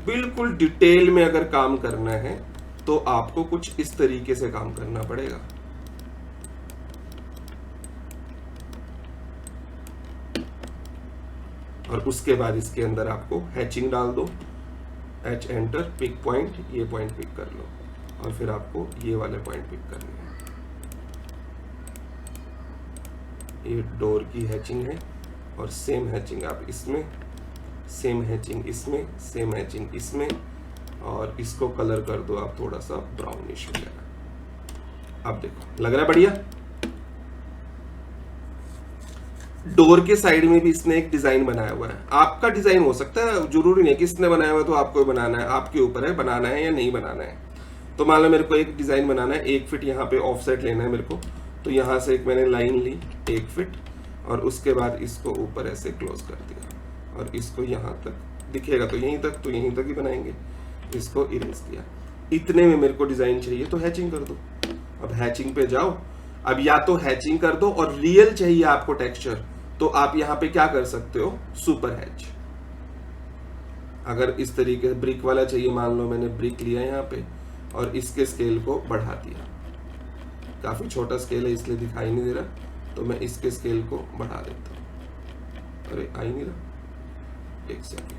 बिल्कुल डिटेल में अगर काम करना है तो आपको कुछ इस तरीके से काम करना पड़ेगा। और उसके बाद इसके अंदर आपको हैचिंग डाल दो, H एंटर, पिक पॉइंट, ये पॉइंट पिक कर लो, और फिर आपको ये वाले पॉइंट पिक करने हैं। ये डोर की हैचिंग है, और सेम हैचिंग आप इसमें, सेम हैचिंग इसमें, सेम हैचिंग इसमें, और इसको कलर कर दो आप थोड़ा सा ब्राउनिश वगैरह। अब देखो लग रहा है बढ़िया। डोर के साइड में भी इसने एक डिजाइन बनाया हुआ है, आपका डिजाइन हो सकता है, जरूरी नहीं कि इसने बनाया हुआ तो आपको बनाना है, आपके ऊपर है बनाना है या नहीं बनाना है। तो मान लो मेरे को एक डिजाइन बनाना है, 1 फीट यहाँ पे ऑफसेट लेना है मेरे को, तो यहाँ से एक मैंने लाइन ली 1 फीट, और उसके बाद इसको ऊपर ऐसे क्लोज कर दिया, और इसको यहाँ तक दिखेगा तो यहीं तक, तो यहीं तक ही बनाएंगे, इसको इरेज किया। इतने में मेरे को डिजाइन चाहिए तो हैचिंग कर दो। अब हैचिंग पे जाओ, अब या तो हैचिंग कर दो, और रियल चाहिए आपको टेक्सचर, तो आप यहाँ पे क्या कर सकते हो, सुपर हैच। अगर इस तरीके से ब्रिक वाला चाहिए, मान लो मैंने ब्रिक लिया यहाँ पे और इसके स्केल को बढ़ा दिया, काफी छोटा स्केल है इसलिए दिखाई नहीं दे रहा, तो मैं इसके स्केल को बढ़ा देता हूँ। अरे आ ही नहीं रहा, एक second,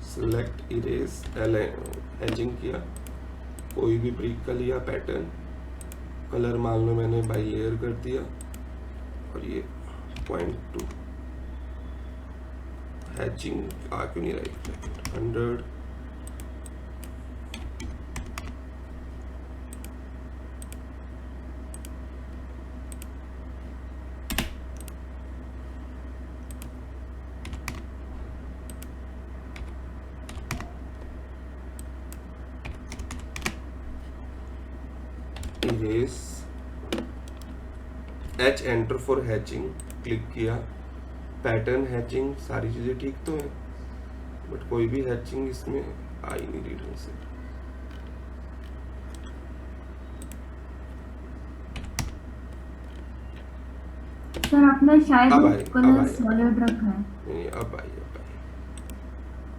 select erase L, hatching किया, कोई भी ब्रिक का लिया पैटर्न, कलर मान लो मैंने बाई लेयर कर दिया, और ये 0.2 हैचिंग आ क्यों नहीं रही, 100 erase, H enter for hatching, click किया, पैटर्न हैचिंग, सारी चीजें ठीक तो है, बट कोई भी हैचिंग इसमें आ ही नहीं रही ढंग से। सर आपने शायद अब आई, कलर अब आई। सॉलिड रखा है। नहीं, अब आई,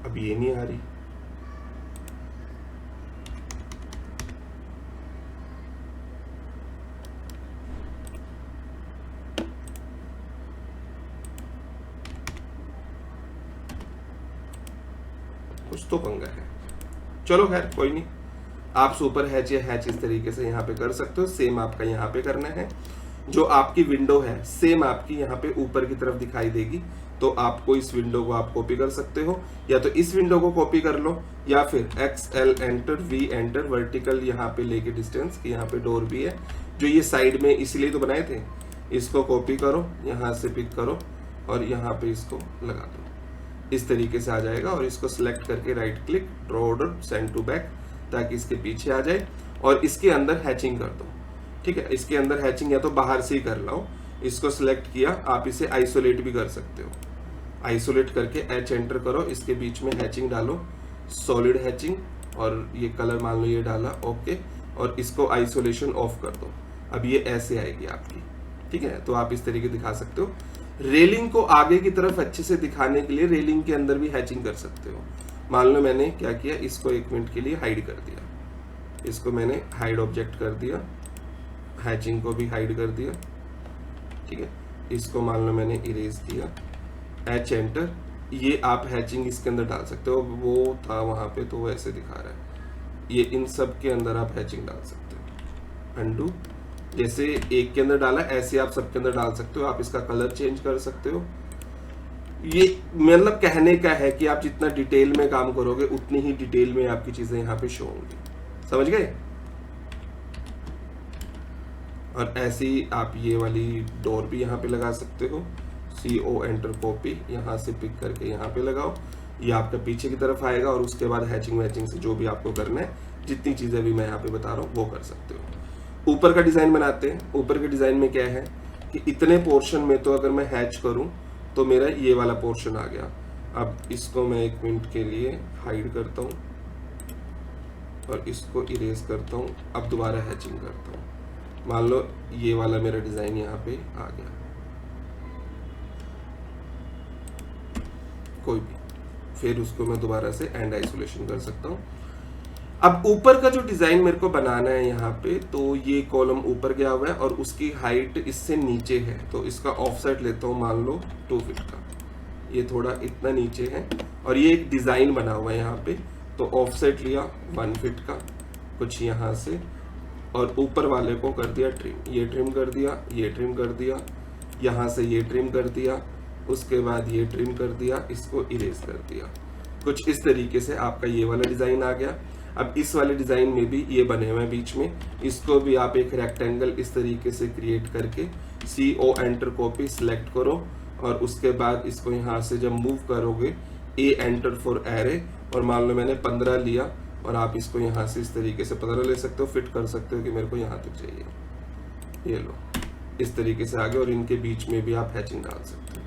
अब ये नहीं आ रही। कुछ तो पंगा है, चलो खैर कोई नहीं। आप सुपर हैच या हैच इस तरीके से यहाँ पे कर सकते हो। सेम आपका यहाँ पे करना है। जो आपकी विंडो है सेम आपकी यहाँ पे ऊपर की तरफ दिखाई देगी, तो आपको इस विंडो को आप कॉपी कर सकते हो, या तो इस विंडो को कॉपी कर लो, या फिर XL enter, V enter, vertical यहाँ पे लेके डिस्टेंस की, यहाँ पे डोर भी है जो ये साइड में इसलिए तो बनाए थे, इसको कॉपी करो, यहाँ से पिक करो और यहाँ पे इसको लगा दो, इस तरीके से आ जाएगा। और इसको सिलेक्ट करके right click, draw order, send to back, ताकि इसके पीछे आ जाए, और इसके अंदर हैचिंग कर दो। ठीक है, इसके अंदर हैचिंग या तो बाहर से ही कर लो, इसको सिलेक्ट किया, आप इसे आइसोलेट भी कर सकते हो। आइसोलेट करके H एंटर करो, इसके बीच में हैचिंग डालो, सॉलिड हैचिंग, और ये कलर मान लो ये डाला, ओके, और इसको आइसोलेशन ऑफ कर दो। अब ये ऐसे आएगी आपकी। ठीक है, तो आप इस तरीके दिखा सकते हो। रेलिंग को आगे की तरफ अच्छे से दिखाने के लिए रेलिंग के अंदर भी हैचिंग कर सकते हो। मान लो मैंने क्या किया, इसको 1 मिनट के लिए हाइड कर दिया, इसको मैंने हाइड ऑब्जेक्ट कर दिया, हैचिंग को भी हाइड कर दिया। ठीक है, इसको मान लो मैंने इरेज किया, H एंटर, ये आप हैचिंग इसके अंदर डाल सकते हो, वो था वहां पे तो वैसे दिखा रहा है, ये इन सब के अंदर आप हैचिंग डाल सकते हो। अंडू, जैसे एक के अंदर डाला ऐसे आप सबके अंदर डाल सकते हो। आप इसका कलर चेंज कर सकते हो। ये मतलब कहने का है कि आप जितना डिटेल में काम करोगे उतनी ही डिटेल में आपकी चीजें यहाँ पे शो होंगी, समझ गए। और ऐसे ही आप ये वाली डोर भी यहाँ पे लगा सकते हो, CO एंटर कॉपी, यहाँ से पिक करके यहाँ पे लगाओ, ये आपका पीछे की तरफ आएगा, और उसके बाद हैचिंग वैचिंग से जो भी आपको करना है, जितनी चीजें भी मैं यहाँ पे बता रहा हूँ वो कर सकते हो। ऊपर का डिजाइन बनाते हैं। ऊपर के डिजाइन में क्या है कि इतने पोर्शन में तो अगर मैं हैच करूं तो मेरा ये वाला पोर्शन आ गया। अब इसको मैं 1 मिनट के लिए हाइड करता हूं और इसको इरेज करता हूं। अब दोबारा हैचिंग करता हूं। मान लो ये वाला मेरा डिजाइन यहाँ पे आ गया, कोई भी, फिर उसको मैं दोबारा से एंड आइसोलेशन कर सकता हूँ। अब ऊपर का जो डिजाइन मेरे को बनाना है यहाँ पे, तो ये कॉलम ऊपर गया हुआ है और उसकी हाइट इससे नीचे है, तो इसका ऑफसेट लेता हूँ मान लो 2 फीट का, ये थोड़ा इतना नीचे है, और ये एक डिजाइन बना हुआ है यहाँ पे, तो ऑफसेट लिया 1 फीट का कुछ यहाँ से, और ऊपर वाले को कर दिया ट्रिम, ये ट्रिम कर दिया, ये ट्रिम कर दिया, यहाँ से ये ट्रिम कर दिया, उसके बाद ये ट्रिम कर दिया, इसको इरेज कर दिया। कुछ इस तरीके से आपका ये वाला डिजाइन आ गया। अब इस वाले डिजाइन में भी ये बने हुए हैं बीच में, इसको भी आप एक रेक्टेंगल इस तरीके से क्रिएट करके CO एंटर कॉपी सिलेक्ट करो, और उसके बाद इसको यहाँ से जब मूव करोगे A एंटर फॉर एरे, और मान लो मैंने 15 लिया, और आप इसको यहाँ से इस तरीके से 15 ले सकते हो, फिट कर सकते हो कि मेरे को यहाँ तक चाहिए। ये लो, इस तरीके से आगे, और इनके बीच में भी आप हैचिंग डाल सकते हो।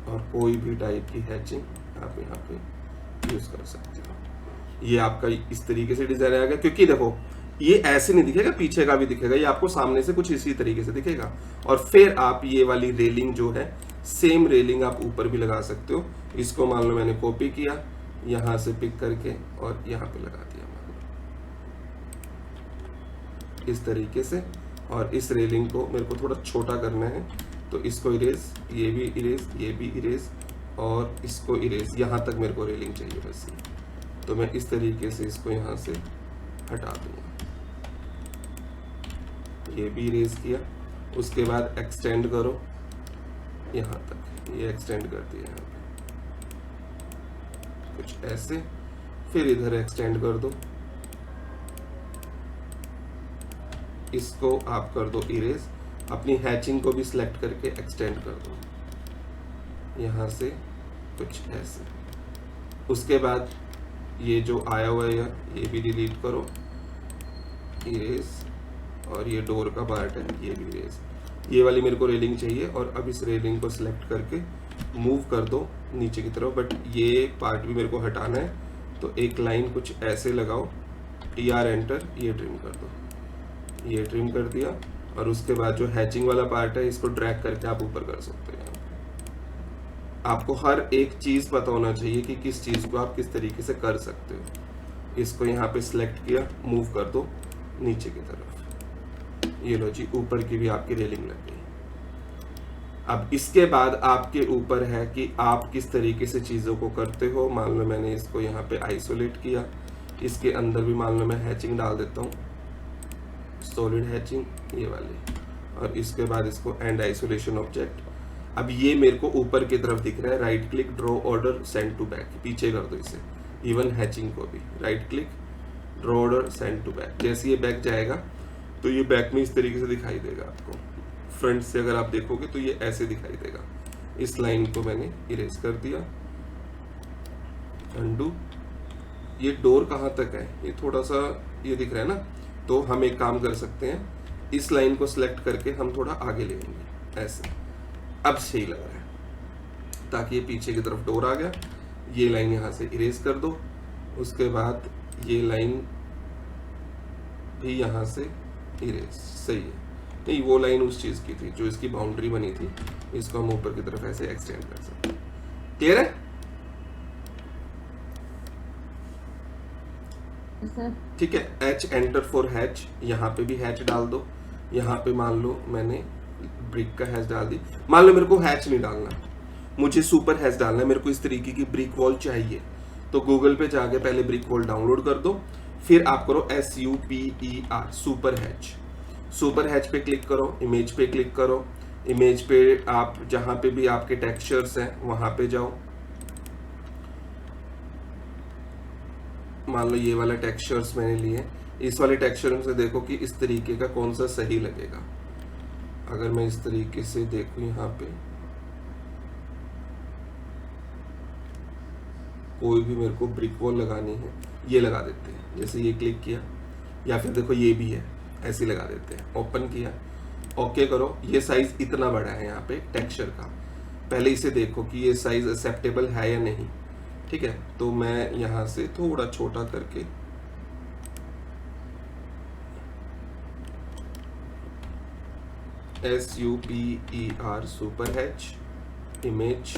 और कोई भी टाइप की हैचिंग आप यहाँ पे यूज कर सकते हो। ये आपका इस तरीके से डिजाइन आएगा, क्योंकि देखो ये ऐसे नहीं दिखेगा, पीछे का भी दिखेगा, ये आपको सामने से कुछ इसी तरीके से दिखेगा। और फिर आप ये वाली रेलिंग जो है, सेम रेलिंग आप ऊपर भी लगा सकते हो। इसको मान लो मैंने कॉपी किया, यहाँ से पिक करके और यहाँ पे लगा दिया। इस तरीके से, और इस रेलिंग को मेरे को थोड़ा छोटा करना है, तो इसको इरेज, ये भी इरेज, ये भी इरेज, और इसको इरेज, यहाँ तक मेरे को रेलिंग चाहिए बस ये। तो मैं इस तरीके से इसको यहाँ से हटा दूंगा, ये भी इरेज किया। उसके बाद एक्सटेंड करो यहाँ तक, ये एक्सटेंड कर दिया यहाँ पे कुछ ऐसे, फिर इधर एक्सटेंड कर दो, इसको आप कर दो इरेज, अपनी हैचिंग को भी सिलेक्ट करके एक्सटेंड कर दो यहाँ से कुछ ऐसे। उसके बाद ये जो आया हुआ है ये भी डिलीट करो, इरेज, और ये डोर का पार्ट है ये भी इरेज। ये वाली मेरे को रेलिंग चाहिए, और अब इस रेलिंग को सिलेक्ट करके मूव कर दो नीचे की तरफ, बट ये पार्ट भी मेरे को हटाना है, तो एक लाइन कुछ ऐसे लगाओ, TR एंटर, ये ट्रिम कर दो, ये ट्रिम कर दिया। और उसके बाद जो हैचिंग वाला पार्ट है इसको ड्रैग करके आप ऊपर कर सकते हैं। आपको हर एक चीज पता होना चाहिए कि किस चीज को आप किस तरीके से कर सकते हो। इसको यहाँ पे सिलेक्ट किया, मूव कर दो नीचे की तरफ, ये लो जी, ऊपर की भी आपकी रेलिंग लग गई। अब इसके बाद आपके ऊपर है कि आप किस तरीके से चीजों को करते हो। मान लो मैंने इसको यहाँ पे आइसोलेट किया, इसके अंदर भी मान लो मैं हैचिंग डाल देता हूँ, सॉलिड हैचिंग ये वाली, और इसके बाद इसको एंड आइसोलेशन ऑब्जेक्ट। अब ये मेरे को ऊपर की तरफ दिख रहा है, right click, draw order, send to back, पीछे कर दो इसे। इवन हैचिंग को भी right click, draw order, send to back. जैसे ये बैक जाएगा तो ये बैक में इस तरीके से दिखाई देगा आपको। फ्रंट से अगर आप देखोगे तो ये ऐसे दिखाई देगा। इस लाइन को मैंने इरेज कर दिया, अंडू। ये डोर कहाँ तक है, ये थोड़ा सा ये दिख रहा है ना, तो हम एक काम कर सकते हैं, इस लाइन को सिलेक्ट करके हम थोड़ा आगे ले लेंगे ऐसे। अब सही लग रहा है, ताकि ये पीछे की तरफ डोर आ गया। ये लाइन यहाँ से इरेज कर दो, उसके बाद ये लाइन भी यहाँ से इरेज, सही है। नहीं, वो लाइन उस चीज की थी जो इसकी बाउंड्री बनी थी, इसको हम ऊपर की तरफ ऐसे एक्सटेंड कर सकते हैं। क्लियर है? ठीक है। H एंटर फॉर हैच, यहाँ पे भी हैच डाल दो। यहाँ पे मान लो मैंने ब्रिक का हैच डाल दी। मान लो मेरे को हैच नहीं डालना, मुझे सुपर हैच डालना है, मेरे को इस तरीके की ब्रिक वॉल चाहिए, तो गूगल पे जाके पहले ब्रिक वॉल डाउनलोड कर दो, फिर आप करो SUPER, super hatch. Super hatch पे क्लिक करो, इमेज पे क्लिक करो, इमेज पे आप जहां पे भी आपके टेक्सचर्स हैं वहां पे जाओ। मान लो ये वाला टेक्सचर्स मैंने लिए, इस वाले टेक्सचर से देखो कि इस तरीके का कौन सा सही लगेगा। अगर मैं इस तरीके से देखूं, यहाँ पे कोई भी मेरे को ब्रिक वॉल लगानी है, ये लगा देते हैं। जैसे ये क्लिक किया, या फिर देखो ये भी है, ऐसे लगा देते हैं। ओपन किया, ओके करो। ये साइज इतना बड़ा है यहाँ पे टेक्सचर का, पहले इसे देखो कि ये साइज एक्सेप्टेबल है या नहीं। ठीक है, तो मैं यहाँ से थोड़ा छोटा करके SUPER, सुपर हैच, इमेज,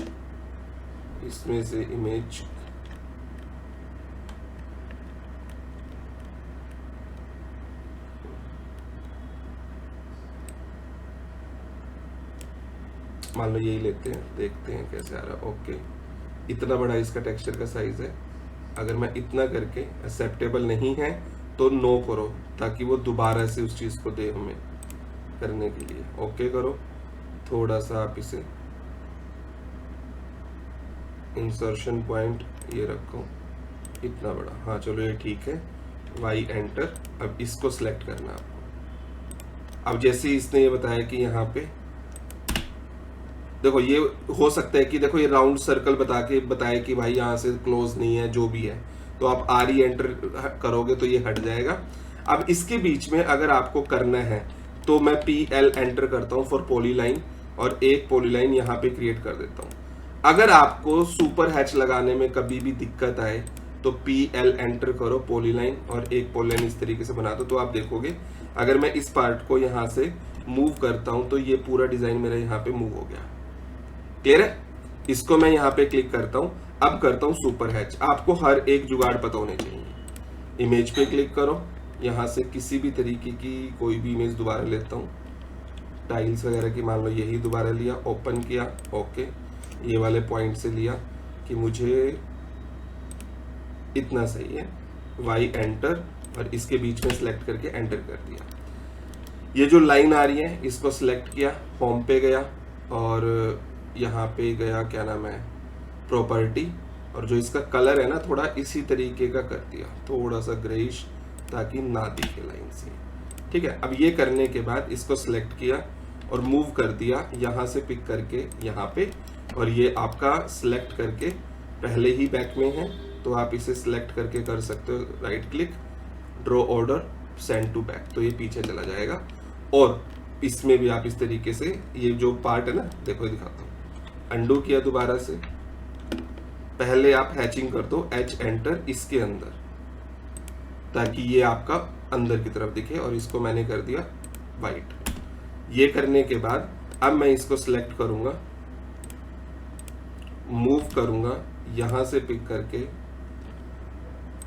इसमें से इमेज मान लो यही लेते हैं, देखते हैं कैसे आ रहा है। ओके, इतना बड़ा इसका टेक्सचर का साइज है। अगर मैं इतना करके एक्सेप्टेबल नहीं है तो नो करो, ताकि वो दोबारा से उस चीज को दे हमें करने के लिए। ओके करो, थोड़ा सा आप इसे इंसर्शन पॉइंट ये रखो इतना बड़ा। हाँ चलो ये ठीक है, Y एंटर। अब इसको सिलेक्ट करना आपको। अब जैसे इसने ये बताया कि यहाँ पे देखो, ये हो सकता है कि देखो ये राउंड सर्कल बताए कि भाई यहाँ से क्लोज नहीं है, जो भी है, तो आप RE एंटर करोगे तो ये हट जाएगा। अब इसके बीच में अगर आपको करना है तो मैं PL एंटर करता हूँ फॉर पॉलीलाइन, और एक पॉलीलाइन यहाँ पे क्रिएट कर देता हूँ। अगर आपको सुपर हैच लगाने में कभी भी दिक्कत आए तो PL एंटर करो पॉलीलाइन, और एक पॉलीलाइन इस तरीके से बना दो। तो आप देखोगे अगर मैं इस पार्ट को यहाँ से मूव करता हूँ तो ये पूरा डिजाइन मेरा यहाँ पे मूव हो गया। क्लियर है? इसको मैं यहाँ पे क्लिक करता हूँ, अब करता हूँ सुपर हैच। आपको हर एक जुगाड़ पता होने चाहिए। इमेज पे क्लिक करो, यहाँ से किसी भी तरीके की कोई भी इमेज दोबारा लेता हूँ, टाइल्स वगैरह की मान लो यही दोबारा लिया, ओपन किया, ओके, ये वाले पॉइंट से लिया कि मुझे इतना सही है, वाई एंटर, और इसके बीच में सिलेक्ट करके एंटर कर दिया। ये जो लाइन आ रही है इसको सिलेक्ट किया, होम पे गया और यहाँ पे गया, क्या नाम है, प्रॉपर्टी, और जो इसका कलर है ना थोड़ा इसी तरीके का कर दिया, थोड़ा सा ग्रेइश, ताकि ना दिखे लाइन से। ठीक है, अब ये करने के बाद इसको सिलेक्ट किया और मूव कर दिया, यहाँ से पिक करके यहाँ पे, और ये आपका सिलेक्ट करके पहले ही बैक में है तो आप इसे सिलेक्ट करके कर सकते हो, right click, draw order, send to back, तो ये पीछे चला जाएगा। और इसमें भी आप इस तरीके से ये जो पार्ट है ना, देखो दिखाता हूँ, अंडू किया दोबारा से, पहले आप हैचिंग कर दो, एच एंटर इसके अंदर, ताकि ये आपका अंदर की तरफ दिखे, और इसको मैंने कर दिया वाइट। ये करने के बाद अब मैं इसको सिलेक्ट करूंगा, मूव करूंगा, यहां से पिक करके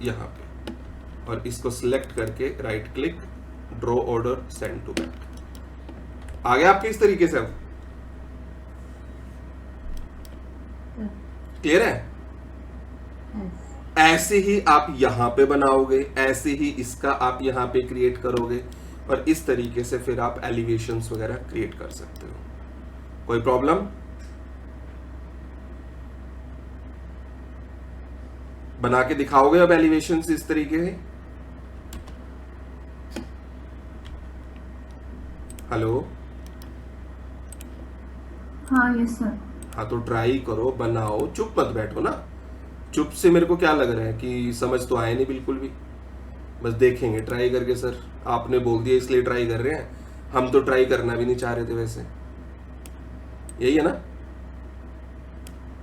यहां पे, और इसको सिलेक्ट करके right click, draw order, send to back. आ गया आपके इस तरीके से? अब क्लियर है? ऐसे ही आप यहां पे बनाओगे, ऐसे ही इसका आप यहां पे क्रिएट करोगे, और इस तरीके से फिर आप एलिवेशंस वगैरह क्रिएट कर सकते हो। कोई प्रॉब्लम? बना के दिखाओगे अब एलिवेशंस इस तरीके से? हेलो, हाँ यस सर। हाँ तो ट्राई करो, बनाओ, चुप मत बैठो ना। चुप से मेरे को क्या लग रहा है कि समझ तो आए नहीं बिल्कुल भी। बस देखेंगे ट्राई करके, सर आपने बोल दिया इसलिए ट्राई कर रहे हैं, हम तो ट्राई करना भी नहीं चाह रहे थे वैसे, यही है ना?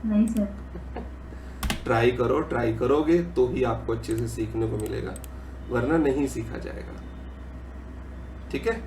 नहीं सर। ट्राई करो, ट्राई करोगे तो ही आपको अच्छे से सीखने को मिलेगा, वरना नहीं सीखा जाएगा। ठीक है?